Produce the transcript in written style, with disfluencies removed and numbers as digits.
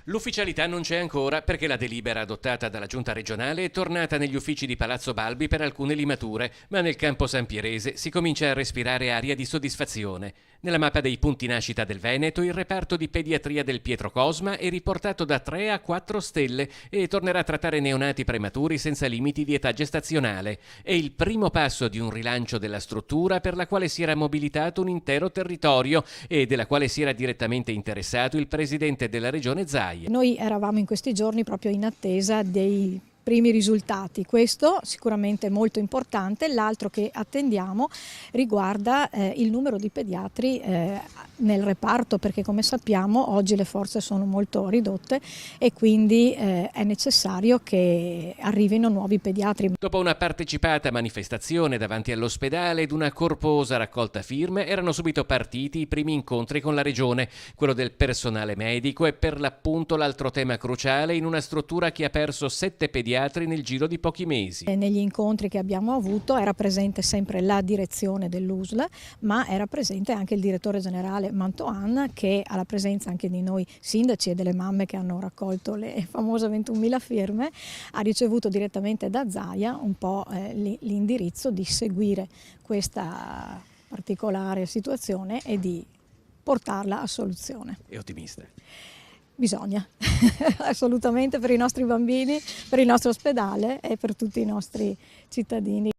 L'ufficialità non c'è ancora perché la delibera adottata dalla Giunta regionale è tornata negli uffici di Palazzo Balbi per alcune limature, ma nel campo Sampierese si comincia a respirare aria di soddisfazione. Nella mappa dei punti nascita del Veneto il reparto di pediatria del Pietro Cosma è riportato da 3 a 4 stelle e tornerà a trattare neonati prematuri senza limiti di età gestazionale. È il primo passo di un rilancio della struttura per la quale si era mobilitato un intero territorio e della quale si era direttamente interessato il presidente della regione Zaia. Noi eravamo in questi giorni proprio in attesa dei primi risultati, questo sicuramente è molto importante. L'altro che attendiamo riguarda il numero di pediatri nel reparto, perché come sappiamo oggi le forze sono molto ridotte e quindi è necessario che arrivino nuovi pediatri. Dopo una partecipata manifestazione davanti all'ospedale ed una corposa raccolta firme erano subito partiti i primi incontri con la regione. Quello del personale medico è per l'appunto l'altro tema cruciale in una struttura che ha perso 7 pediatri nel giro di pochi mesi. Negli incontri che abbiamo avuto era presente sempre la direzione dell'USL, ma era presente anche il direttore generale Mantoan, che alla presenza anche di noi sindaci e delle mamme che hanno raccolto le famose 21.000 firme, ha ricevuto direttamente da Zaia un po' l'indirizzo di seguire questa particolare situazione e di portarla a soluzione. È ottimista? Bisogna, assolutamente, per i nostri bambini, per il nostro ospedale e per tutti i nostri cittadini.